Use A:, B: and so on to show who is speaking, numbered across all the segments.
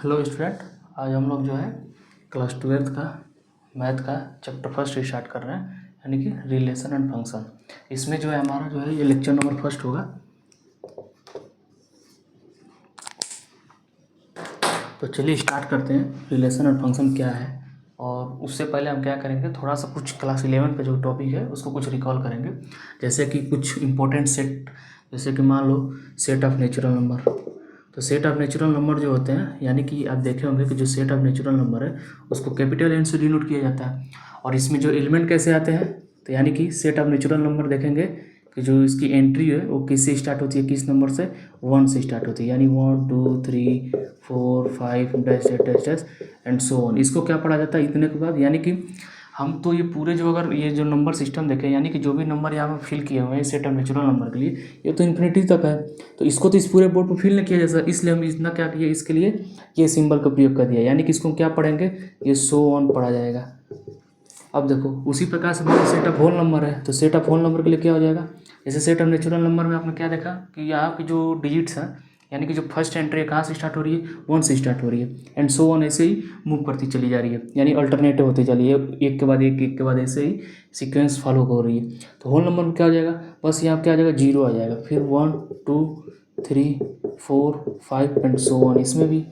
A: Hello student. आज हम लोग जो है क्लास 12th का मैथ का चैप्टर फर्स्ट स्टार्ट कर रहे हैं, यानी कि रिलेशन एंड फंक्शन। इसमें जो है हमारा जो है ये लेक्चर नंबर फर्स्ट होगा। तो चलिए स्टार्ट करते हैं, रिलेशन एंड फंक्शन क्या है। और उससे पहले हम क्या करेंगे, थोड़ा सा कुछ क्लास 11 का जो टॉपिक है उसको कुछ रिकॉल करेंगे। जैसे कि कुछ इंपॉर्टेंट सेट, जैसे कि मान लो सेट ऑफ नेचुरल नंबर। तो सेट ऑफ नेचुरल नंबर जो होते हैं, यानी कि आप देखे होंगे कि जो सेट ऑफ नेचुरल नंबर है उसको कैपिटल एन से डिनोट किया जाता है। और इसमें जो एलिमेंट कैसे आते हैं, तो यानी कि सेट ऑफ नेचुरल नंबर देखेंगे कि जो इसकी एंट्री है वो किससे स्टार्ट होती है, किस नंबर से, 1 से स्टार्ट होती है। यानी 1 2 3 4 5 dash dash dash dash and so on. इसको क्या पढ़ा जाता है इतने के बाद, यानी कि हम तो ये पूरे जो अगर ये जो नंबर सिस्टम देखें, यानी कि जो भी नंबर यहाँ पर फिल किए हुए हैं सेट ऑफ नेचुरल नंबर के लिए, ये तो इन्फिनिटी तक है। तो इसको तो इस पूरे बोर्ड पर फिल नहीं किया जा सकता, इसलिए हम इतना क्या किए, इसके लिए ये सिंबल का प्रयोग कर दिया। यानी कि इसको क्या पढ़ेंगे, ये सो ऑन पढ़ा जाएगा। अब देखो उसी प्रकार से हमारा सेट ऑफ होल नंबर है, तो सेट ऑफ होल नंबर के लिए क्या हो जाएगा, जैसे सेट ऑफ नेचुरल नंबर में आपने क्या देखा कि यहाँ की जो डिजिट्स हैं, यानी कि जो फर्स्ट एंट्री है कहाँ से स्टार्ट हो रही है, 1 से स्टार्ट हो रही है एंड सो ऑन, ऐसे ही मूव करती चली जा रही है, यानी अल्टरनेटिव होती चली है, एक के बाद एक, एक के बाद ऐसे ही सीक्वेंस फॉलो हो रही है। तो होल नंबर में क्या हो जाएगा, बस यहाँ क्या आ जाएगा, 0 आ जाएगा, फिर 1 2 3 4 5 एंड सो ऑन। इसमें भी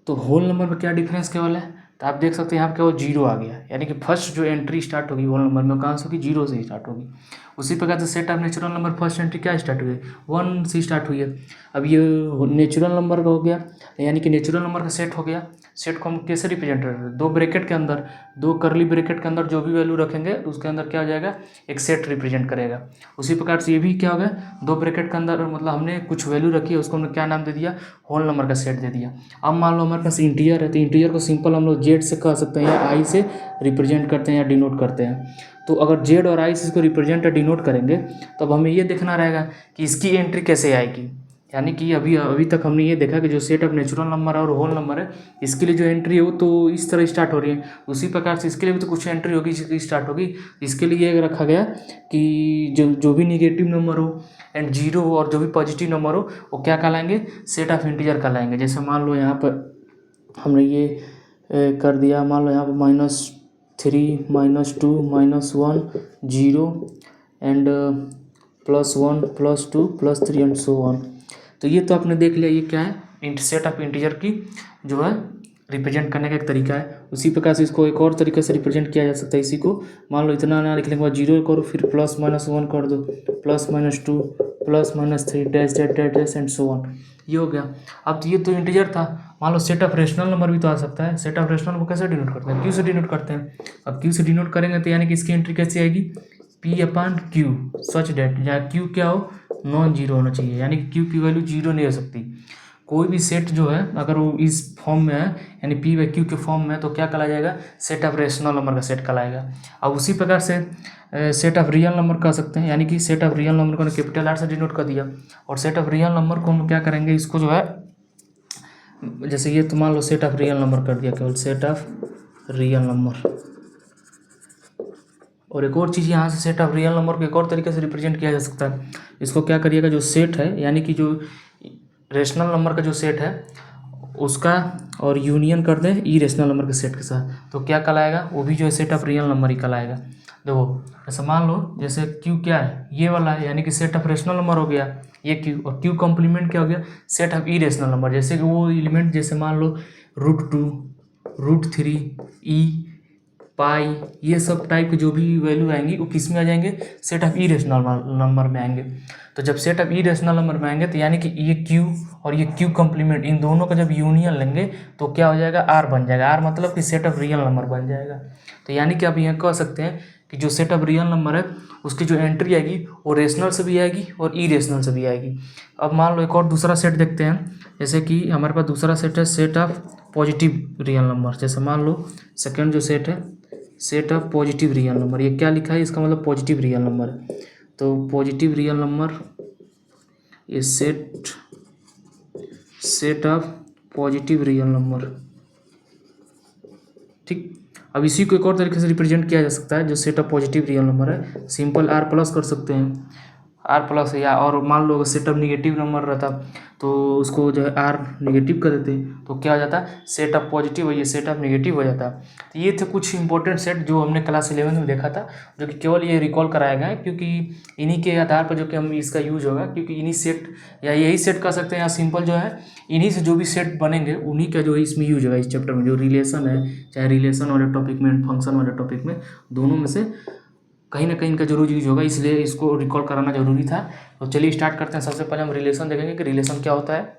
A: तो होल नंबर में क्या डिफरेंस केवल है, तो आप देख सकते हैं यहाँ पे केवल 0 आ गया, यानी कि फर्स्ट जो एंट्री स्टार्ट होगी होल नंबर में कहाँ से होगी, 0 से ही स्टार्ट होगी। उसी प्रकार से set of natural number first entry क्या स्टार्ट हुई है, 1 से स्टार्ट हुई है। अब ये नेचुरल नंबर का हो गया, यानी कि नेचुरल नंबर का सेट हो गया। सेट को हम कैसे रिप्रेजेंट करते हैं, 2 ब्रैकेट के अंदर, 2 कर्ली ब्रैकेट के अंदर जो भी वैल्यू रखेंगे तो उसके अंदर क्या हो जाएगा, एक सेट रिप्रेजेंट करेगा। उसी प्रकार से ये भी क्या हो गया, 2 ब्रैकेट के अंदर मतलब हमने कुछ वैल्यू रखी है, उसको हमने क्या नाम दे दिया, होल नंबर का सेट दे दिया। अब मान लो हमारे पास इंटीजर है, तो इंटीजर को सिंपल हम लोग जेड से कह सकते हैं या आई से रिप्रेजेंट करते हैं या डिनोट करते हैं। तो अगर जेड और आई से इसको रिप्रेजेंट या डिनोट करेंगे तब हमें ये देखना रहेगा कि इसकी एंट्री कैसे आएगी। यानी कि अभी तक हमने ये देखा कि जो सेट ऑफ नेचुरल नंबर है और होल नंबर है, इसके लिए जो एंट्री है वो तो इस तरह स्टार्ट हो रही है। उसी प्रकार से इसके लिए भी तो कुछ एंट्री होगी जिसकी स्टार्ट होगी। इसके लिए ये रखा गया कि जो भी निगेटिव नंबर हो एंड 0 हो और जो भी पॉजिटिव नंबर हो वो क्या कहलाएंगे, सेट ऑफ इंटीजर कहलाएंगे। जैसे मान लो यहाँ पर हमने ये कर दिया, मान लो यहाँ पर -3 -2 -1 0 एंड +1 +2 +3 एंड सो ऑन। तो ये तो आपने देख लिया, ये क्या है, सेट ऑफ इंटीजर की जो है रिप्रेजेंट करने का एक तरीका है। उसी प्रकार से इसको एक और तरीके से रिप्रेजेंट किया जा सकता है। इसी को मान लो इतना ना लिखने के बाद 0 करो, फिर +-1 कर दो, +-2 +-3 dash dash dash dash and so on. ये हो गया। अब ये तो इंटीजर था, मान लो सेट ऑफ रेशनल नंबर भी तो आ सकता है। सेट ऑफ रेशनल नंबर कैसे डिनोट करते हैं, क्यू से डिनोट करते हैं। अब क्यू से डिनोट करेंगे तो यानी कि इसकी एंट्री कैसे आएगी, P/Q सच डेट, या क्यू क्या हो, नॉन जीरो होना चाहिए, यानी कि क्यू की वैल्यू 0 नहीं हो सकती। कोई भी सेट जो है अगर वो इस फॉर्म में है, यानी P/Q के फॉर्म में है, तो क्या कहला जाएगा, सेट ऑफ रेशनल नंबर का सेट कहलाएगा। अब उसी प्रकार से सेट ऑफ रियल नंबर कह सकते हैं, यानी कि सेट ऑफ रियल नंबर को कैपिटल आर से डिनोट कर दिया। और सेट ऑफ रियल नंबर को हम क्या करेंगे, इसको जो है जैसे ये तो मान लो सेट ऑफ रियल नंबर कर दिया, केवल सेट ऑफ रियल नंबर। और एक और चीज़ यहाँ से सेट ऑफ रियल नंबर को एक और तरीके से रिप्रेजेंट किया जा सकता है। इसको क्या करिएगा, जो सेट है यानी कि जो रेशनल नंबर का जो सेट है उसका और यूनियन कर दें ई रेशनल नंबर के सेट के साथ, तो क्या कहलाएगा, वो भी जो है सेट ऑफ रियल नंबर ही कहलाएगा। देखो ऐसा मान लो जैसे क्यू क्या है, ये वाला है, यानी कि सेट ऑफ रेशनल नंबर हो गया ये क्यू, और क्यू कॉम्प्लीमेंट क्या हो गया, set of E rational number. जैसे कि वो एलिमेंट जैसे मान लो √2 √3 ई पाई, ये सब टाइप के जो भी वैल्यू आएंगी वो किस में आ जाएंगे, set of E rational number में आएंगे। तो जब set of E rational number में आएंगे तो यानी कि ये क्यू और ये क्यू कॉम्प्लीमेंट, इन दोनों का जब यूनियन लेंगे तो क्या हो जाएगा, आर बन जाएगा। आर मतलब कि सेट ऑफ रियल नंबर बन जाएगा। तो यानी कि आप यहाँ कह सकते हैं कि जो सेट ऑफ रियल नंबर है उसकी जो एंट्री आएगी वो रेशनल से भी आएगी और ई रेशनल से भी आएगी। अब मान लो एक और दूसरा सेट देखते हैं, जैसे कि हमारे पास दूसरा सेट है set of positive real number. जैसे मान लो सेकेंड जो सेट है set of positive real number, ये क्या लिखा है, इसका मतलब पॉजिटिव रियल नंबर है। तो पॉजिटिव रियल नंबर ये set of positive real number, ठीक। अब इसी को एक और तरीके से रिप्रेजेंट किया जा सकता है, जो set of positive real number है, सिंपल आर प्लस कर सकते हैं। आर प्लस है, या और मान लो सेटअप निगेटिव नंबर रहता तो उसको जो है आर निगेटिव कर देते, तो क्या हो जाता, सेटअप पॉजिटिव है, ये सेटअप निगेटिव हो जाता। तो ये थे कुछ इंपॉर्टेंट सेट जो हमने क्लास 11 में देखा था, जो कि केवल ये रिकॉल कराया गया है, क्योंकि इन्हीं के आधार पर जो कि हम इसका यूज होगा, क्योंकि इन्हीं सेट या यही सेट कर सकते हैं, या सिंपल जो है इन्हीं से जो भी सेट बनेंगे उन्हीं का जो है इसमें यूज होगा, इस चैप्टर में जो रिलेशन है, चाहे रिलेशन वाले टॉपिक में, फंक्शन वाले टॉपिक में, दोनों में से कहीं ना कहीं इनका जरूर यूज होगा, इसलिए इसको रिकॉल कराना जरूरी था। तो चलिए स्टार्ट करते हैं। सबसे पहले हम रिलेशन देखेंगे कि रिलेशन क्या होता है।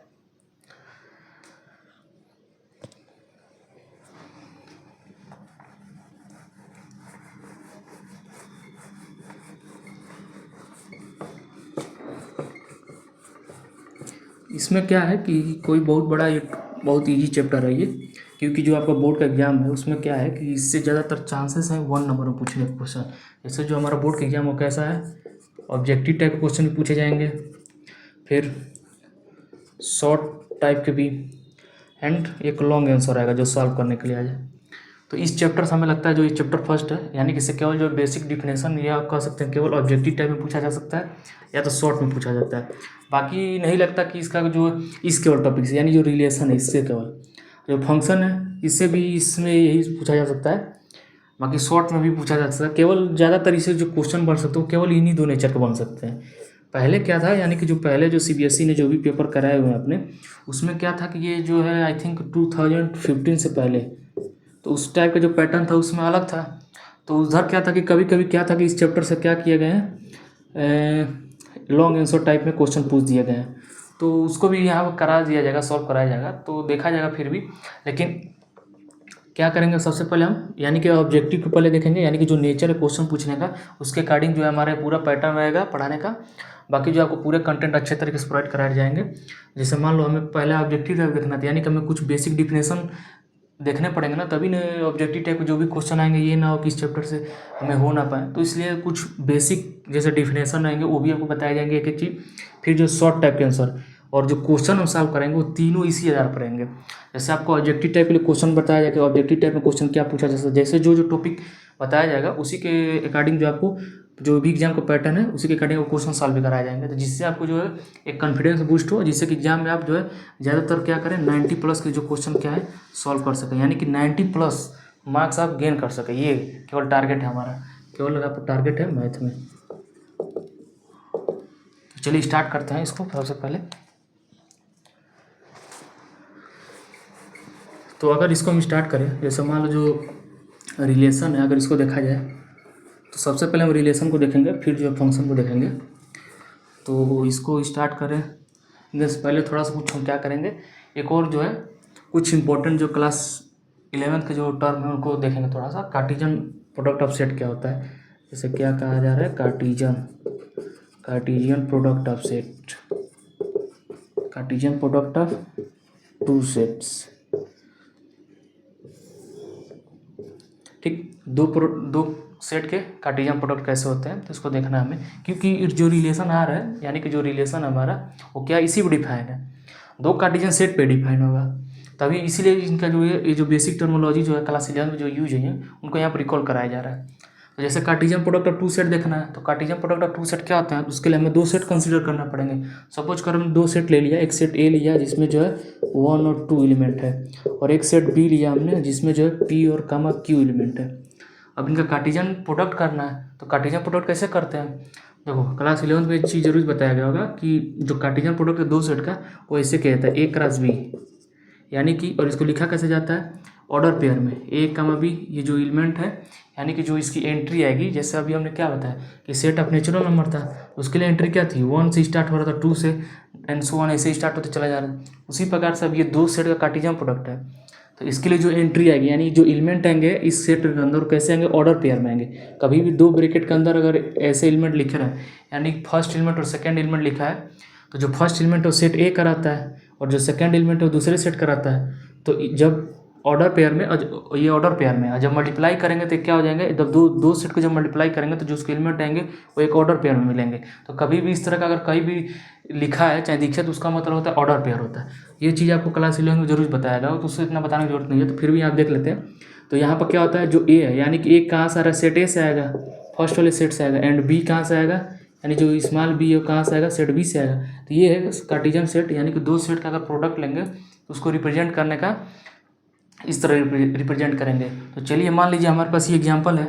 A: इसमें क्या है कि कोई बहुत बड़ा एक बहुत इजी चैप्टर है ये, क्योंकि जो आपका बोर्ड का एग्जाम है उसमें क्या है कि इससे ज़्यादातर चांसेस हैं 1 नंबर में पूछने का क्वेश्चन। जैसे जो हमारा बोर्ड का एग्जाम वो कैसा है, ऑब्जेक्टिव टाइप के क्वेश्चन भी पूछे जाएंगे, फिर शॉर्ट टाइप के भी, एंड एक लॉन्ग आंसर आएगा जो सॉल्व करने के लिए आ जाए। तो इस चैप्टर से हमें लगता है जो ये चैप्टर फर्स्ट है, यानी कि इससे केवल जो बेसिक डिफिनेशन या कह सकते हैं केवल ऑब्जेक्टिव टाइप में पूछा जा सकता है, या तो शॉर्ट में पूछा जाता है। बाकी नहीं लगता कि इसका जो इस केवल टॉपिक से, यानी जो रिलेशन है इससे केवल, जो फंक्शन है इससे भी इसमें यही पूछा जा सकता है। बाकी शॉर्ट में भी पूछा जा सकता है, केवल ज़्यादातर इससे जो क्वेश्चन बन सकते हो केवल इन्हीं दो नेचर के बन सकते हैं। पहले क्या था, यानी कि जो पहले जो CBSE ने जो भी पेपर कराए हुए हैं अपने, उसमें क्या था कि ये जो है आई थिंक 2015 से पहले, तो उस टाइप का जो पैटर्न था उसमें अलग था। तो उधर क्या था कि कभी कभी क्या था कि इस चैप्टर से क्या किया गया है, लॉन्ग आंसर टाइप में क्वेश्चन पूछ दिए गए हैं, तो उसको भी यहाँ पर करा दिया जाएगा, सॉल्व कराया जाएगा, तो देखा जाएगा फिर भी। लेकिन क्या करेंगे सबसे पहले हम, यानी कि ऑब्जेक्टिव को पहले देखेंगे, यानी कि जो नेचर है क्वेश्चन पूछने का उसके अकॉर्डिंग जो है हमारे पूरा पैटर्न रहेगा पढ़ाने का। बाकी जो आपको पूरे कंटेंट अच्छे तरीके से प्रोवाइड कराए जाएंगे। जैसे मान लो हमें पहले ऑब्जेक्टिव टाइप देखना था, यानी कि हमें कुछ बेसिक डिफिनेशन देखने पड़ेंगे ना, तभी ना ऑब्जेक्टिव टाइप के जो भी क्वेश्चन आएंगे ये ना हो कि इस चैप्टर से हमें हो ना पाए, तो इसलिए कुछ बेसिक जैसे डिफिनेशन आएंगे वो भी आपको बताए जाएंगे एक एक चीज़। फिर जो शॉर्ट टाइप के आंसर और जो क्वेश्चन हम सॉल्व करेंगे वो तीनों इसी आधार पर रहेंगे। जैसे आपको ऑब्जेक्टिव टाइप के लिए क्वेश्चन बताया जाएगा, ऑब्जेक्टिव टाइप में क्वेश्चन क्या पूछा जैसे जैसे जो जो टॉपिक बताया जाएगा उसी के अकॉर्डिंग जो आपको जो भी एग्जाम का पैटर्न है उसी के अकॉर्डिंग वो क्वेश्चन सॉल्व भी कराए जाएंगे, तो जिससे आपको जो है एक कॉन्फिडेंस बूस्ट हो, जिससे कि एग्जाम में आप जो है ज़्यादातर क्या करें 90+ के जो क्वेश्चन क्या है सॉल्व कर सकें, यानी कि 90+ मार्क्स आप गेन कर सकें। ये केवल टारगेट है हमारा, केवल आपका टारगेट है मैथ में। चलिए स्टार्ट करते हैं इसको। सबसे पहले तो अगर इसको हम स्टार्ट करें, जैसे मान लो जो रिलेशन है अगर इसको देखा जाए, तो सबसे पहले हम रिलेशन को देखेंगे, फिर जो है फंक्शन को देखेंगे। तो इसको स्टार्ट करें जैसे पहले थोड़ा सा कुछ हम क्या करेंगे, एक और जो है कुछ इंपॉर्टेंट जो क्लास 11th के जो टर्म है उनको देखेंगे थोड़ा सा। कार्टेशियन प्रोडक्ट ऑफ सेट क्या होता है, जैसे क्या कहा जा रहा है, Cartesian product of set, Cartesian product of two sets. ठीक, दो सेट के कार्टेशियन प्रोडक्ट कैसे होते हैं, तो इसको देखना है हमें, क्योंकि जो रिलेशन आ रहा है, यानी कि जो रिलेशन हमारा वो क्या इसी पर डिफाइन है, दो कार्टेशियन सेट पे डिफाइन होगा, तभी इसीलिए इनका जो है ये जो बेसिक टर्मोलॉजी जो है क्लास 11 में जो यूज है उनको यहाँ पर रिकॉल कराया जा रहा है। तो जैसे Cartesian product of two set देखना है, तो Cartesian product of two set क्या होता है, उसके लिए हमें दो सेट कंसीडर करना पड़ेंगे। सपोज कर हमने दो सेट ले लिया, एक सेट ए लिया जिसमें जो है 1 और 2 एलिमेंट है, और एक सेट बी लिया हमने जिसमें जो है P और Q एलिमेंट है। अब इनका कार्टेशियन प्रोडक्ट करना है, तो कार्टेशियन प्रोडक्ट कैसे करते हैं, देखो क्लास 11 में एक चीज़ जरूर बताया गया होगा कि जो कार्टेशियन प्रोडक्ट है दो सेट का वो ऐसे किया जाता है A क्रॉस B, यानी कि, और इसको लिखा कैसे जाता है ऑर्डर पेयर में, A, B ये जो एलिमेंट है, यानी कि जो इसकी एंट्री आएगी, जैसे अभी हमने क्या बताया कि सेट ऑफ नेचुरल नंबर था, उसके लिए एंट्री क्या थी 1 से स्टार्ट हो रहा था, 2 से एंड सो ऑन ऐसे स्टार्ट होते चला जा रहा है। उसी प्रकार से अब ये दो सेट का कार्टेशियन प्रोडक्ट है, तो इसके लिए जो एंट्री आएगी, यानी जो एलिमेंट आएंगे इस सेट के अंदर कैसे आएंगे, ऑर्डर पेयर में आएंगे। कभी भी दो ब्रैकेट के अंदर अगर ऐसे एलिमेंट लिखे रहे, यानी फर्स्ट एलिमेंट और सेकेंड एलिमेंट लिखा है, तो जो फर्स्ट एलिमेंट है वो सेट ए कराता है और जो सेकेंड एलिमेंट है वो दूसरे सेट कराता है। तो जब ऑर्डर पेयर में, ये ऑर्डर पेयर में जब मल्टीप्लाई करेंगे तो क्या हो जाएंगे, जब दो सेट को जब मल्टीप्लाई करेंगे तो जो उसके एलिमेंट आएंगे वो एक ऑर्डर पेयर में मिलेंगे। तो कभी भी इस तरह का अगर कहीं भी लिखा है चाहे दिखे तो उसका मतलब होता है ऑर्डर पेयर होता है। ये चीज़ आपको क्लास 11 में जरूर बताया जाएगा, तो उससे इतना बताने की जरूरत नहीं है, तो फिर भी आप देख लेते हैं। तो यहाँ पर क्या होता है, जो ए है यानी कि ए कहाँ से आ रहा है, सेट ए से आएगा, फर्स्ट वाले सेट से आएगा, एंड बी कहाँ से आएगा, यानी जो स्मॉल बी है वो कहाँ से आएगा, सेट बी से आएगा। तो ये है कार्टेशियन सेट, यानी कि दो सेट का अगर प्रोडक्ट लेंगे तो उसको रिप्रेजेंट करने का इस तरह रिप्रेजेंट करेंगे। तो चलिए मान लीजिए हमारे पास ये एग्जांपल है,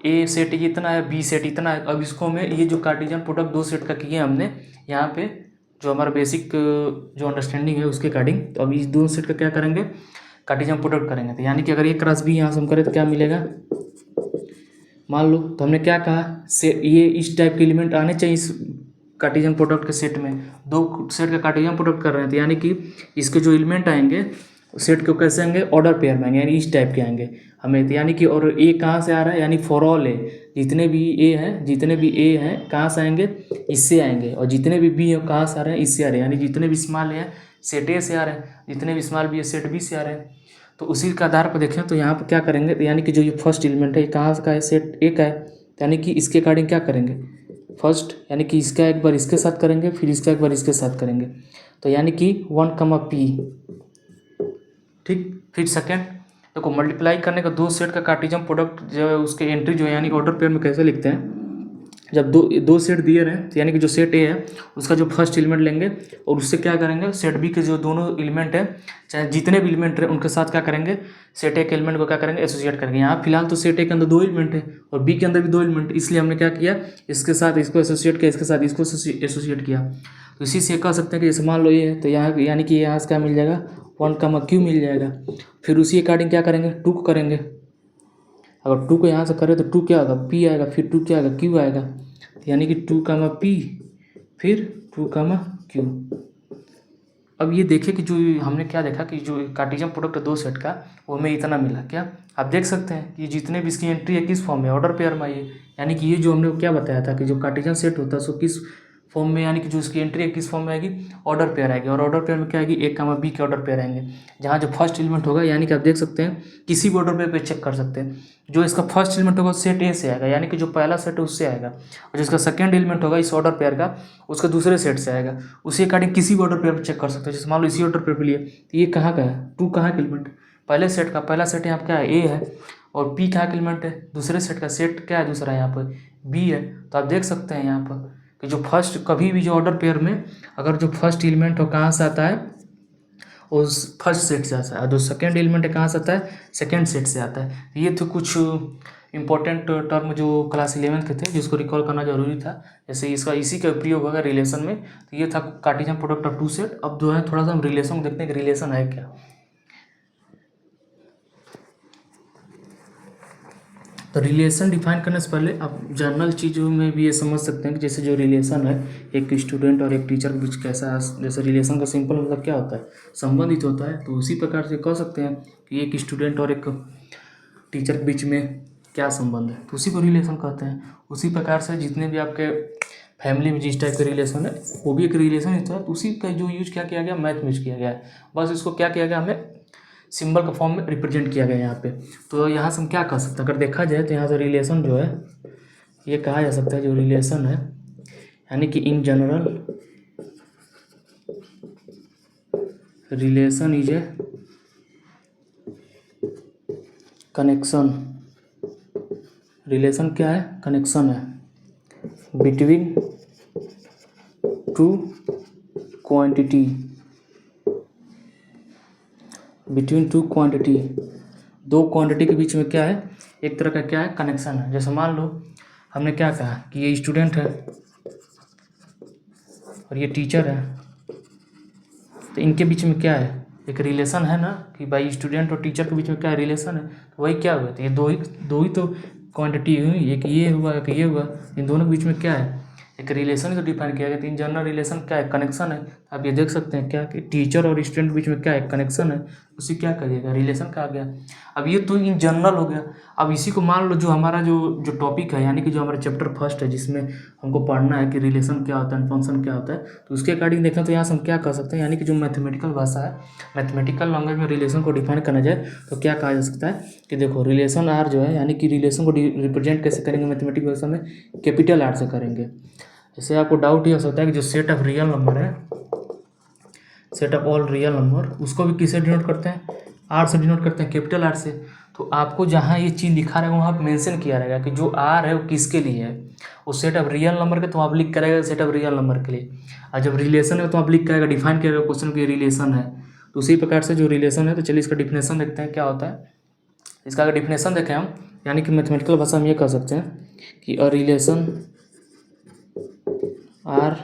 A: ए सेट इतना है, बी सेट इतना है। अब इसको हमें ये जो कार्टेशियन प्रोडक्ट दो सेट का किए हमने यहाँ पे, जो हमारा बेसिक जो अंडरस्टैंडिंग है उसके अकॉर्डिंग, तो अब इस दो सेट का क्या करेंगे, कार्टेशियन प्रोडक्ट करेंगे। तो यानी कि अगर ये क्रॉस बी यहाँ से हम करें तो क्या मिलेगा, मान लो। तो हमने क्या कहा, से ये इस टाइप के एलिमेंट आने चाहिए इस कार्टेशियन प्रोडक्ट के सेट में। दो सेट का कार्टेशियन प्रोडक्ट कर रहे हैं तो यानी कि इसके जो एलिमेंट आएंगे सेट को कैसे आएंगे, ऑर्डर पेयर में आएंगे, यानी इस टाइप के आएंगे हमें। तो यानी कि और ए कहाँ से आ रहा है, यानी फॉर ऑल ए, जितने भी ए हैं, जितने भी ए हैं कहाँ से आएंगे, इससे आएंगे। और जितने भी बी हैं कहाँ से आ रहे हैं, इससे आ रहे हैं। यानी जितने भी स्मॉल ए हैं सेट ए से आ रहे हैं, जितने भी स्मॉल बी है सेट बी से आ रहे हैं। तो उसी के आधार पर देखें तो यहाँ पर क्या करेंगे, तो यानी कि जो ये फर्स्ट एलिमेंट है ये कहाँ का है, सेट ए का है। यानी कि इसके अकॉर्डिंग क्या करेंगे, फर्स्ट यानी कि इसका एक बार इसके साथ करेंगे, फिर इसका एक बार इसके साथ करेंगे। तो यानी कि 1, ठीक। फिर सेकेंड देखो, मल्टीप्लाई करने का दो सेट का कार्टेशियन प्रोडक्ट जो है उसके एंट्री जो है यानी ऑर्डर पेयर में कैसे लिखते हैं, जब दो सेट दिए रहे तो यानी कि जो सेट ए है उसका जो फर्स्ट एलिमेंट लेंगे और उससे क्या करेंगे, सेट बी के जो दोनों एलिमेंट है, चाहे जितने भी एलिमेंट रहे उनके साथ क्या करेंगे, सेट ए के एलिमेंट को क्या करेंगे, एसोसिएट करेंगे। यहाँ फिलहाल तो सेट ए के अंदर दो एलिमेंट है और बी के अंदर भी दो एलिमेंट, इसलिए हमने क्या किया, इसके साथ इसको एसोसिएट किया, इसके साथ इसको एसोसिएट किया। तो इसी से कह सकते हैं कि जैसे मान लो ये है तो यहाँ यानी कि यहाँ से क्या मिल जाएगा, 1, Q मिल जाएगा। फिर उसी अकॉर्डिंग क्या करेंगे, 2 को करेंगे। अगर 2 को यहाँ से करें तो 2 क्या होगा, P आएगा, फिर 2 क्या आएगा, Q आएगा। यानी कि 2, P फिर 2, Q। अब ये देखें कि जो हमने क्या देखा कि जो कार्टेशियन प्रोडक्ट है दो सेट का वो हमें इतना मिला। क्या आप देख सकते हैं कि जितने भी इसकी एंट्री है किस फॉर्म में, ऑर्डर पेयर में आई है। यानी कि ये जो हमने क्या बताया था कि जो कार्टेशियन सेट होता है उसको किस फॉर्म में, यानी कि जो उसकी एंट्री है किस फॉर्म में आएगी, ऑर्डर पेयर आएगी। और ऑर्डर पेयर में क्या आएगी, A, B के ऑर्डर पेयर आएंगे, जहाँ जो फर्स्ट एलिमेंट होगा, यानी कि आप देख सकते हैं किसी भी ऑर्डर पेयर पे चेक कर सकते हैं, जो इसका फर्स्ट एलिमेंट होगा सेट ए से आएगा, यानी कि जो पहला सेट है उससे आएगा। और जिसका सेकंड एलिमेंट होगा इस ऑर्डर पेयर का, उसका दूसरे सेट से आएगा। उसी अकॉर्डिंग किसी भी ऑर्डर पेयर पर चेक कर सकते हैं। जैसे मान लो इसी ऑर्डर पेयर पे लिए तो ये कहाँ का है, 2 कहाँ का एलिमेंट, पहले सेट का पहला सेट यहाँ पर क्या है, ए है। और P कहाँ का एलिमेंट है, दूसरे सेट का सेट क्या है, दूसरा यहाँ पर बी है। तो आप देख सकते हैं यहाँ पर कि जो फर्स्ट कभी भी जो ऑर्डर पेयर में अगर जो फर्स्ट एलिमेंट हो कहाँ से आता है, उस फर्स्ट सेट से आता है। और जो सेकेंड एलिमेंट है कहाँ से आता है, सेकेंड सेट से आता है। ये तो कुछ इंपॉर्टेंट टर्म जो क्लास 11 के थे जिसको रिकॉल करना जरूरी था। जैसे इसका इसी का प्रयोग होगा रिलेशन में। तो ये था Cartesian product of two set. अब जो है थोड़ा सा हम रिलेशन देखते हैं कि रिलेशन है क्या। तो रिलेशन डिफाइन करने से पहले आप जनरल चीज़ों में भी ये समझ सकते हैं कि जैसे जो रिलेशन है एक स्टूडेंट और एक टीचर के बीच कैसा, जैसे रिलेशन का सिंपल मतलब क्या होता है, संबंधित होता है। तो उसी प्रकार से कह सकते हैं कि एक स्टूडेंट और एक टीचर के बीच में क्या संबंध है, तो उसी को रिलेशन कहते हैं। उसी प्रकार से जितने भी आपके फैमिली में जिस टाइप के रिलेशन है वो भी एक रिलेशन ही था। तो उसी का जो यूज क्या किया गया, मैथ में यूज किया गया है। बस इसको क्या किया गया, हमें सिंबल का फॉर्म में रिप्रेजेंट किया गया यहाँ पे। तो यहाँ से हम क्या कह सकते हैं, अगर देखा जाए तो यहाँ से रिलेशन जो है ये कहा जा सकता है, जो रिलेशन है यानी कि in general relation is a connection. Relation क्या है, कनेक्शन है between two quantity, between two quantity, दो क्वांटिटी के बीच में क्या है, एक तरह का क्या है, कनेक्शन है। जैसे मान लो हमने क्या कहा कि ये स्टूडेंट है और ये टीचर है, तो इनके बीच में क्या है, एक रिलेशन है ना, कि भाई स्टूडेंट और टीचर के बीच में क्या है, रिलेशन है। तो वही क्या हुआ, तो ये दो ही तो क्वांटिटी हुई, एक ये हुआ एक ये हुआ, इन दोनों के बीच में क्या है, एक रिलेशन ही तो डिफाइन किया गया। तीन जनरल रिलेशन क्या है, कनेक्शन है। आप ये देख सकते हैं क्या कि टीचर और स्टूडेंट के बीच में क्या है, कनेक्शन है, उसी क्या करिएगा, रिलेशन का आ गया। अब ये तो इन जनरल हो गया। अब इसी को मान लो जो हमारा जो टॉपिक है, यानी कि जो हमारा चैप्टर फर्स्ट है जिसमें हमको पढ़ना है कि रिलेशन क्या होता है, फंक्शन क्या होता है, तो उसके अकॉर्डिंग देखें तो यहाँ से हम क्या कर सकते हैं, यानी कि जो मैथमेटिकल भाषा है, मैथमेटिकल लैंग्वेज में रिलेशन को डिफाइन करना जाए तो क्या कहा जा सकता है कि देखो रिलेशन आर जो है, यानी कि रिलेशन को रिप्रेजेंट कैसे करेंगे मैथमेटिकल भाषा में, कैपिटल आर से करेंगे। जैसे आपको डाउट ये हो सकता है कि जो सेट ऑफ रियल नंबर है, set of all real number, उसको भी किससे डिनोट करते हैं, आर से डिनोट करते हैं, कैपिटल आर से। तो आपको जहाँ ये चीज़ लिखा रहेगा वहाँ पर मेंशन किया रहेगा कि जो आर है वो किसके लिए है। वो सेट ऑफ रियल नंबर के तो आप लिख करेगा सेट ऑफ रियल नंबर के लिए, और जब रिलेशन है तो आप लिख करेगा डिफाइन करेगा क्वेश्चन की रिलेशन है। तो उसी प्रकार से जो रिलेशन है, तो चलिए इसका डिफिनेशन देखते हैं क्या होता है। इसका अगर डिफिनेशन देखें हम, यानी कि मैथमेटिकल भाषा में ये कह सकते हैं कि a relation R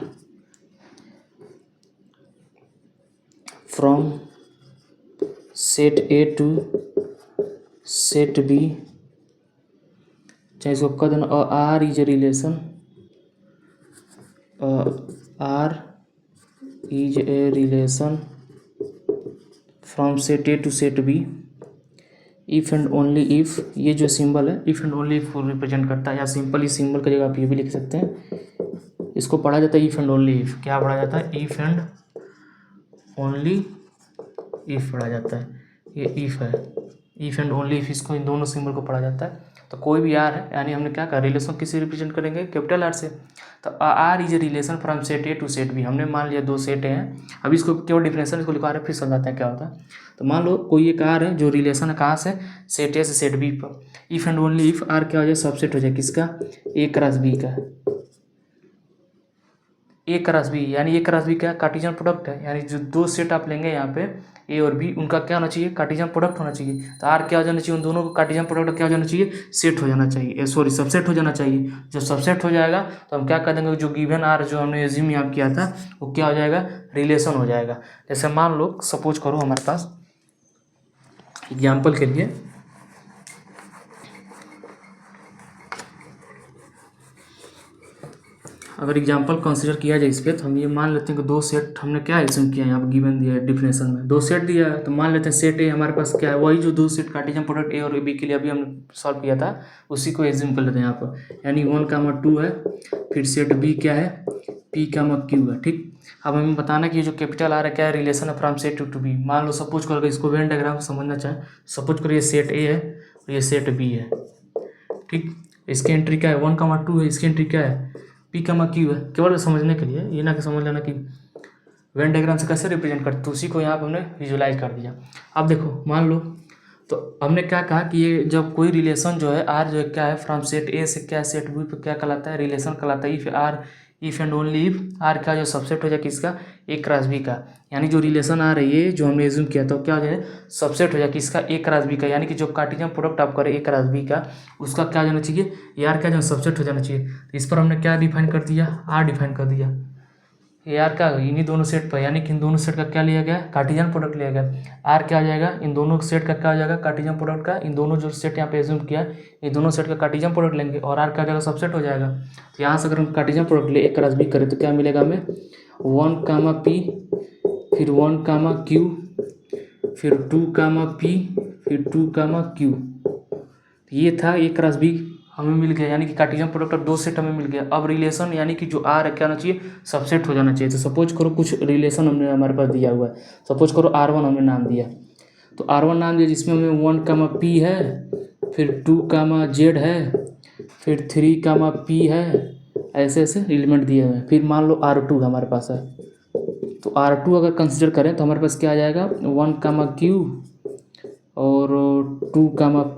A: from set A to set B, चाहे इसको कह देना R is a relation, R is a relation from set A to set B if and only if, ये जो सिंबल है इफ़ एंड ओनली इफ़ को represent करता है, या सिंपल इस सिंबल की जगह आप ये भी लिख सकते हैं। इसको पढ़ा जाता है इफ़ एंड ओनली इफ़। क्या पढ़ा जाता है? इफ़ एंड ओनली इफ़ पढ़ा जाता है। ये इफ़ है, इफ़ एंड ओनली इफ़, इसको इन दोनों सिंबल को पढ़ा जाता है। तो कोई भी आर है, यानी हमने क्या कहा, रिलेशन किसी रिप्रेजेंट करेंगे कैपिटल आर से। तो R is a relation from set A to set B. हमने मान लिया दो सेट हैं, अब इसको केवल डिफरेंशियल इसको लिखवा रहे हैं, फिर समझाते हैं क्या होता है। तो मान लो कोई एक आर है जो रिलेशन है कहाँ से, सेट ए से सेट बी पर। If and only if R क्या हो जाए, सबसेट हो जाए किसका, ए क्रॉस बी का। ए क्रॉस बी यानी ए क्रॉस बी क्या, कार्टेशियन प्रोडक्ट है, यानी जो दो सेट आप लेंगे यहाँ पे ए और बी, उनका क्या होना चाहिए, कार्टेशियन प्रोडक्ट होना चाहिए। तो आर क्या हो जाना चाहिए, उन दोनों को कार्टेशियन प्रोडक्ट क्या हो जाना चाहिए, सेट हो जाना चाहिए, सॉरी सबसेट हो जाना चाहिए। जब सबसेट हो जाएगा तो हम क्या कर देंगे, जो गिवन आर जो हमने एज्यूम यहाँ किया था वो क्या हो जाएगा, रिलेशन हो जाएगा। जैसे मान लो सपोज करो हमारे पास एग्जाम्पल के लिए, अगर एग्जाम्पल कंसीडर किया जाए इस पर, तो हम ये मान लेते हैं कि दो सेट हमने क्या एज्यूम किया है, यहाँ पर गिवन दिया है डिफिनेशन में, दो सेट दिया है। तो मान लेते हैं सेट ए हमारे पास क्या है, वही जो दो सेट कार्टेशियन प्रोडक्ट ए और बी के लिए अभी हमने सॉल्व किया था, उसी को एज्यूम कर लेते हैं यहाँ पर। यानी 1, 2 है, फिर सेट बी क्या है, P, Q है, ठीक। अब हमें बताना कि ये जो कैपिटल आर है क्या है, रिलेशन है फ्रॉम सेट टू बी। मान लो सपोज करो, इसको वेन डायग्राम समझना चाहें, सपोज करो ये सेट ए है और ये सेट बी है, ठीक। इसकी एंट्री क्या है, 1, 2 है, इसकी एंट्री क्या है, P, Q है। केवल समझने के लिए, ये ना कि समझ लेना कि वेन डायग्राम से कैसे रिप्रेजेंट करते, तो उसी को यहाँ पर हमने विजुलाइज कर दिया। अब देखो मान लो, तो हमने क्या कहा कि ये जब कोई रिलेशन जो है आर जो है क्या है, फ्रॉम सेट ए से क्या सेट बी पे क्या कहलाता है, रिलेशन कहलाता है। If R, if and only if R का जो सबसेट हो जाए किसका, ए क्रॉस बी का। यानी जो रिलेशन आ रही है जो हमने एज्यूम किया था क्या हो जाए, सबसेट हो जाए किसका, ए क्रॉस बी का। यानी कि जो कार्टेशियन प्रोडक्ट आप करें ए क्रॉस बी का, उसका क्या जाना चाहिए, ए आर का जो सबसेट हो जाना चाहिए। तो इस पर हमने क्या डिफाइन कर दिया, आर डिफाइन कर दिया ए आर का इन्हीं दोनों सेट पर, यानी कि इन दोनों सेट का क्या लिया गया, कार्टेशियन प्रोडक्ट लिया गया। आर क्या आ जाएगा, इन दोनों सेट का क्या हो जाएगा, कार्टेशियन प्रोडक्ट का, इन दोनों जो सेट यहाँ पे एज्यूम किया इन दोनों सेट का कार्टेशियन प्रोडक्ट लेंगे और आर क्या हो जाएगा, सबसेट हो जाएगा। तो यहाँ से अगर हम कार्टेशियन प्रोडक्ट ले एक क्रॉस बी करें तो क्या मिलेगा हमें, 1, P, फिर 1, Q, फिर 2, P, फिर 2, Q। ये था ए क्रॉस बी हमें मिल गया, यानी कि कार्टेशियन प्रोडक्ट और दो सेट हमें मिल गया। अब रिलेशन यानी कि जो आर है क्या होना चाहिए, सबसेट हो जाना चाहिए। तो सपोज करो कुछ रिलेशन हमने हमारे पास दिया हुआ है, सपोज करो R1 हमने नाम दिया, तो R1 नाम दिया जिसमें हमें 1, P है, फिर 2, Z है, फिर 3, P है, ऐसे ऐसे एलिमेंट दिए हुए हैं। फिर मान लो R2 हमारे पास है, तो R2 अगर कंसिडर करें तो हमारे पास क्या आ जाएगा, 1, Q और 2,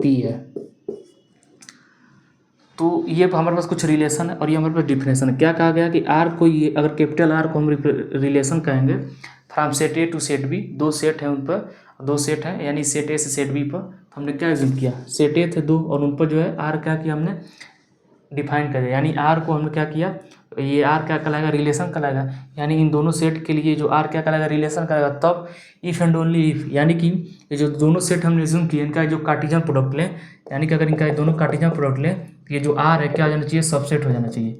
A: P है। तो ये हमारे पास कुछ रिलेशन है और ये हमारे पास डिफिनेशन है। क्या कहा गया कि आर को, ये अगर कैपिटल आर को हम रिलेशन कहेंगे from set A to set B, दो सेट हैं उन पर, दो सेट हैं यानी सेट ए से सेट बी पर, तो हमने क्या एज्यूम किया, सेट ए थे दो और उन पर जो है आर क्या किया हमने डिफाइन कर दिया। यानी आर को हमने क्या किया, ये आर क्या कहलाएगा, रिलेशन कहलाएगा। यानी इन दोनों सेट के लिए जो आर क्या कहलाएगा, रिलेशन कहलाएगा। तब इफ़ एंड ओनली इफ़, यानी कि ये जो दोनों सेट हमने एज्यूम किए इनका जो कार्टेशियन प्रोडक्ट लें, यानी कि अगर इनका दोनों कार्टेशियन प्रोडक्ट लें तो ये जो आर है क्या हो जाना चाहिए, सबसेट हो जाना चाहिए।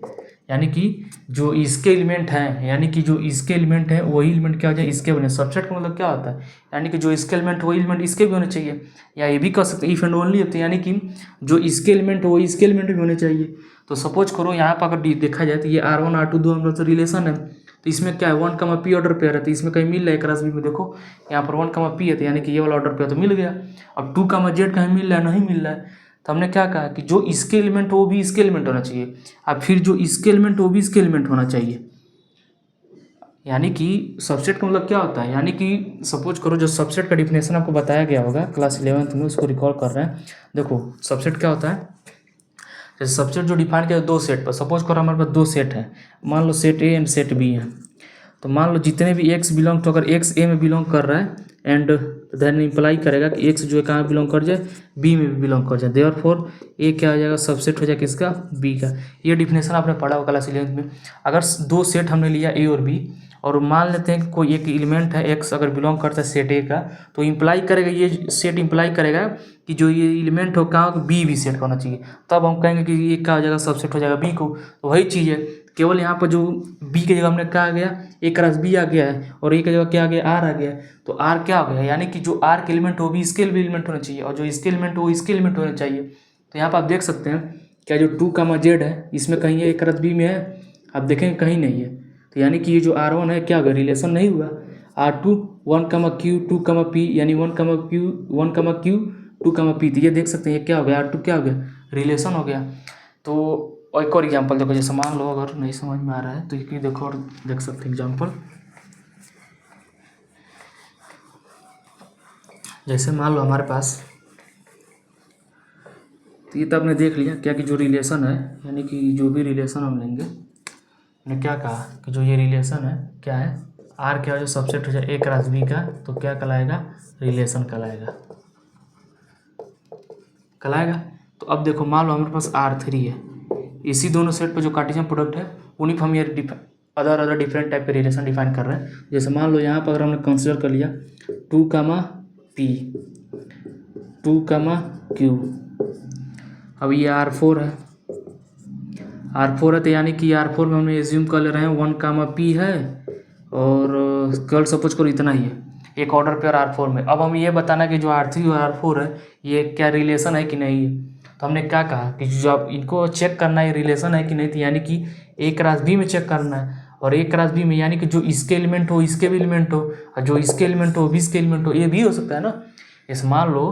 A: यानी कि जो इसके एलिमेंट हैं, यानी कि जो इसके एलिमेंट हैं वही एलिमेंट क्या हो जाए, इसके बने। सबसेट का मतलब क्या होता है, यानी कि जो इसके एलिमेंट वही एलिमेंट इसके भी होने चाहिए, या ये भी कह सकते हैं इफ़ एंड ओनली होते हैं, यानी कि जो इसके एलिमेंट वो इसके एलिमेंट भी होने चाहिए। तो सपोज करो यहाँ पर अगर देखा जाए तो ये R1 R2 दो हम लोग तो रिलेशन है, तो इसमें क्या है 1, P ऑर्डर पेयर है, तो इसमें कहीं मिल रहा है क्रॉस बी में, देखो यहाँ पर 1, P है तो यानी कि ये वाला ऑर्डर पेयर तो मिल गया। अब 2, Z कहीं मिल रहा है, नहीं मिल रहा है, तो हमने क्या कहा कि जो इसके एलिमेंट वो भी इसके एलिमेंट होना चाहिए, अब फिर जो इसके एलिमेंट वो भी इसके एलिमेंट होना चाहिए। यानी कि सबसेट का मतलब क्या होता है, यानी कि सपोज करो जो सबसेट का डिफिनेशन आपको बताया गया होगा क्लास 11th में, उसको रिकॉल कर रहे हैं। देखो सबसेट क्या होता है, जैसे सबसेट जो डिफाइन किया दो सेट पर, सपोज करो हमारे पास दो सेट है, मान लो set A and set B है। तो मान लो जितने भी एक्स बिलोंग, तो अगर एक्स ए में बिलोंग कर रहा है एंड देन इम्प्लाई करेगा कि एक्स जो है कहाँ बिलोंग कर जाए, बी में भी बिलोंग कर जाए, देयरफॉर ए क्या हो जाएगा, सबसेट हो जाएगा किसका, बी का। ये डिफिनेशन आपने पढ़ा होगा क्लास 11th में। अगर दो सेट हमने लिया ए और बी, और मान लेते हैं कि कोई एक एलिमेंट है एक्स अगर बिलोंग करता है सेट ए का, तो इम्प्लाई करेगा, ये सेट इम्प्लाई करेगा कि जो ये एलिमेंट हो कहाँ, बी भी सेट का होना चाहिए, तब हम कहेंगे कि ये क्या हो जाएगा, सबसेट हो जाएगा बी को। तो वही चीज़ है, केवल यहाँ पर जो बी की जगह हमने क्या आ गया, ए क्रॉस बी आ गया है, और ए की जगह क्या आ गया, आर आ गया है। तो आर क्या हो गया, यानी कि जो आर के एलिमेंट हो भी इसके भी एलिमेंट होना चाहिए, और जो इसके एलिमेंट हो इसके एलिमेंट होने चाहिए। तो यहाँ पर आप देख सकते हैं क्या जो 2, Z है इसमें कहीं ए क्रॉस बी में है, आप देखेंगे कहीं नहीं है। तो यानी कि ये जो R1 है क्या होगा, रिलेशन नहीं हुआ। R2 1, Q 2, P, यानी 1, Q 2, P, तो ये देख सकते हैं ये क्या हो गया, R2 क्या हो गया, रिलेशन हो गया। तो एक और एग्जांपल देखो, जैसे मान लो अगर नहीं समझ में आ रहा है तो ये देखो और देख सकते हैं एग्जांपल। जैसे मान लो हमारे पास, तो ये तो आपने देख लिया क्या कि जो रिलेशन है, यानी कि जो भी रिलेशन हम लेंगे, मैंने क्या कहा कि जो ये रिलेशन है क्या है, आर क्या हो जो सबसेट हो जाए ए क्रॉस बी का, तो क्या कहलाएगा, रिलेशन कहलाएगा। तो अब देखो मान लो हमारे पास R3 है, इसी दोनों सेट पे जो कार्टेशियन प्रोडक्ट है उन्हीं पर हम ये अदर डिफरेंट टाइप के रिलेशन डिफाइन कर रहे हैं। जैसे मान लो यहाँ पर अगर हमने कंसिडर कर लिया 2, P 2, Q, अब ये R4 है, तो यानी कि R4 में हमने एज्यूम कर ले रहे हैं 1, P है, और कल सपोज करो इतना ही है, एक ऑर्डर पेयर R4 में। अब हम ये बताना कि जो R3 और R4 है ये क्या रिलेशन है कि नहीं है। तो हमने क्या कहा कि जो आप इनको चेक करना है रिलेशन है कि नहीं, तो यानी कि ए क्रॉस बी में चेक करना है, और ए क्रॉस बी में यानी कि जो इसके एलिमेंट हो इसके भी एलिमेंट हो, और जो इसके एलिमेंट हो भी इसके एलिमेंट हो, ये भी हो सकता है ना। जैसे मान लो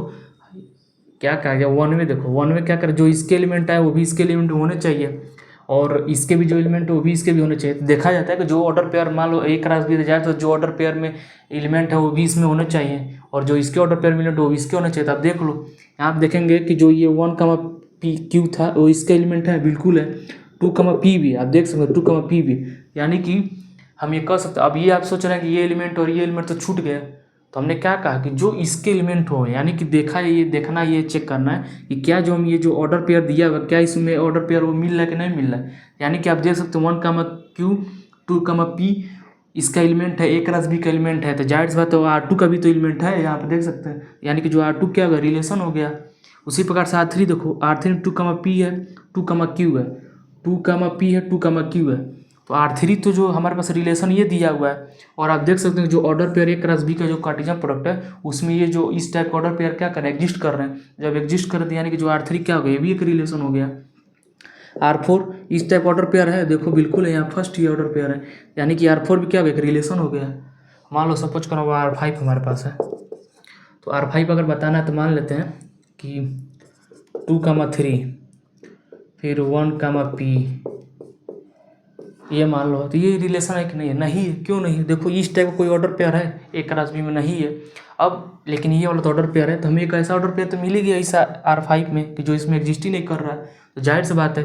A: क्या कहा गया 1 में, देखो 1 में क्या कर, जो इसके एलिमेंट है वो भी इसके एलिमेंट होने चाहिए, और इसके भी जो एलिमेंट है वो भी इसके भी होने चाहिए। तो देखा जाता है कि जो ऑर्डर पेयर मान लो ए क्रॉस बी जाए, तो जो ऑर्डर पेयर में एलिमेंट है वो भी इसमें होने चाहिए, और जो इसके ऑर्डर पेयर में एलिमेंट वो भी इसके होने चाहिए। तो आप देख लो यहाँ आप देखेंगे कि जो ये 1, Q था वो इसका एलिमेंट है, बिल्कुल है। 2, P भी आप देख सकते हो, 2, P भी, यानी कि हम ये कह सकते हैं। अब ये आप सोच रहे हैं कि ये एलिमेंट और ये एलिमेंट तो छूट गया, तो हमने क्या कहा कि जो इसके एलिमेंट हो, यानी कि देखना ये चेक करना है कि क्या जो हम ये जो ऑर्डर पेयर दिया हुआ क्या इसमें ऑर्डर पेयर वो मिल रहा है कि नहीं मिल रहा है। यानी कि आप देख सकते हो 1, Q 2, P इसका एलिमेंट है, ए क्रॉस बी का एलिमेंट है, तो जाहिर सी बात है R2 का भी तो एलिमेंट है, यहाँ पे देख सकते हैं, यानी कि जो R2 क्या होगा, रिलेशन हो गया। उसी प्रकार से R3 देखो, R3 में 2, P है 2, Q है, 2, P है 2, Q है, तो R3 तो जो हमारे पास रिलेशन ये दिया हुआ है। और आप देख सकते हैं जो order pair A cross B का जो कार्टेशियन प्रोडक्ट है उसमें ये जो इस टाइप का ऑर्डर पेयर क्या कर रहे हैं, एग्जिस्ट कर रहे हैं। जब एग्जिस्ट कर रहे हैं यानी कि जो R3 क्या हो गया, ये भी एक रिलेशन हो गया। R4 इस टाइप ऑर्डर पेयर है, देखो बिल्कुल है, यहाँ फर्स्ट ये ऑर्डर पेयर है, यानी कि R4 भी क्या हो गया, एक रिलेशन हो गया। मान लो सपोज करो R5 हमारे पास है, तो R5 अगर बताना है तो मान लेते हैं कि 2, 3 फिर 1, P, ये मान लो, तो ये रिलेशन है कि नहीं है, नहीं है। क्यों नहीं है, देखो इस टाइप का कोई ऑर्डर पेयर है ए क्रॉस बी में नहीं है। अब लेकिन ये वाला तो ऑर्डर पेयर है, तो हमें एक ऐसा ऑर्डर पेयर तो मिल ही गया इस R5 में कि जो इसमें एग्जिस्ट ही नहीं कर रहा है। तो जाहिर सी बात है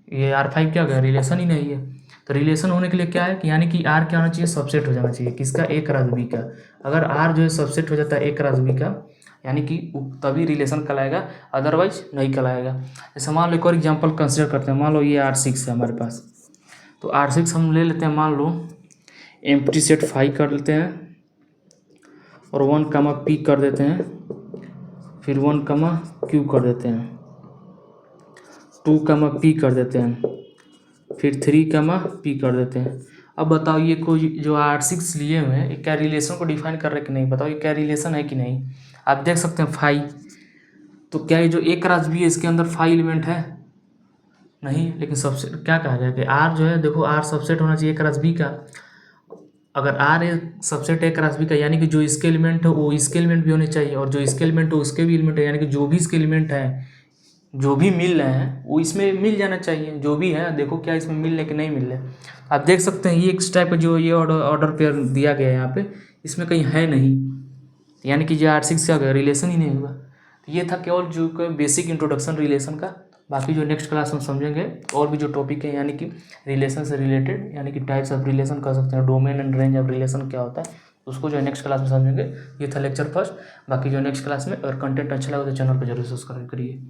A: ये R5 क्या हो गया, रिलेशन ही नहीं है। तो रिलेशन होने के लिए क्या है कि यानी कि R क्या होना चाहिए, सबसेट हो जाना चाहिए किसका, ए क्रॉस बी का। अगर R जो है सबसेट हो जाता है ए क्रॉस बी का, यानी कि तभी रिलेशन कहलाएगा, अदरवाइज नहीं कहलाएगा। जैसे मान लो एक और एग्जाम्पल कंसिडर करते हैं, मान लो ये R6 है हमारे पास, तो R6 हम ले लेते हैं, मान लो एम्प्टी सेट 5 कर लेते हैं, और 1, P कर देते हैं, फिर 1, Q कर देते हैं, 2, P कर देते हैं, फिर 3, P कर देते हैं। अब बताओ ये कोई जो R6 लिए हुए हैं ये क्या रिलेशन को डिफाइन कर रहे हैं कि नहीं, बताओ ये क्या रिलेशन है कि नहीं। आप देख सकते हैं 5, तो क्या ये जो ए क्रॉस बी है इसके अंदर 5 एलिमेंट है, नहीं। लेकिन सबसेट क्या कहा जाए कि R जो है, देखो R सबसेट होना चाहिए ए क्रॉस बी का। अगर R a subset A cross B का, यानी कि जो इसके एलिमेंट है वो इसके एलिमेंट भी होने चाहिए, और जो इसके एलिमेंट हो उसके भी एलिमेंट है, यानी कि जो भी इसके एलिमेंट है जो भी मिल रहे हैं वो इसमें मिल जाना चाहिए, जो भी है देखो क्या इसमें मिल रहे कि नहीं मिल रहे। आप देख सकते हैं ये इस टाइप का जो ये ऑर्डर पेयर दिया गया है यहाँ पे, इसमें कहीं है नहीं, यानी कि जो R6 का रिलेशन ही नहीं हुआ। तो ये था केवल जो बेसिक इंट्रोडक्शन रिलेशन का। बाकी जो नेक्स्ट क्लास में समझेंगे और भी जो टॉपिक है, यानी कि रिलेशन से रिलेटेड, यानी कि टाइप्स ऑफ रिलेशन कह सकते हैं, domain and range of relation क्या होता है, उसको जो है नेक्स्ट क्लास में समझेंगे। ये था लेक्चर फर्स्ट। बाकी जो नेक्स्ट क्लास में अगर कंटेंट अच्छा लगा तो चैनल को जरूर सब्सक्राइब करिए।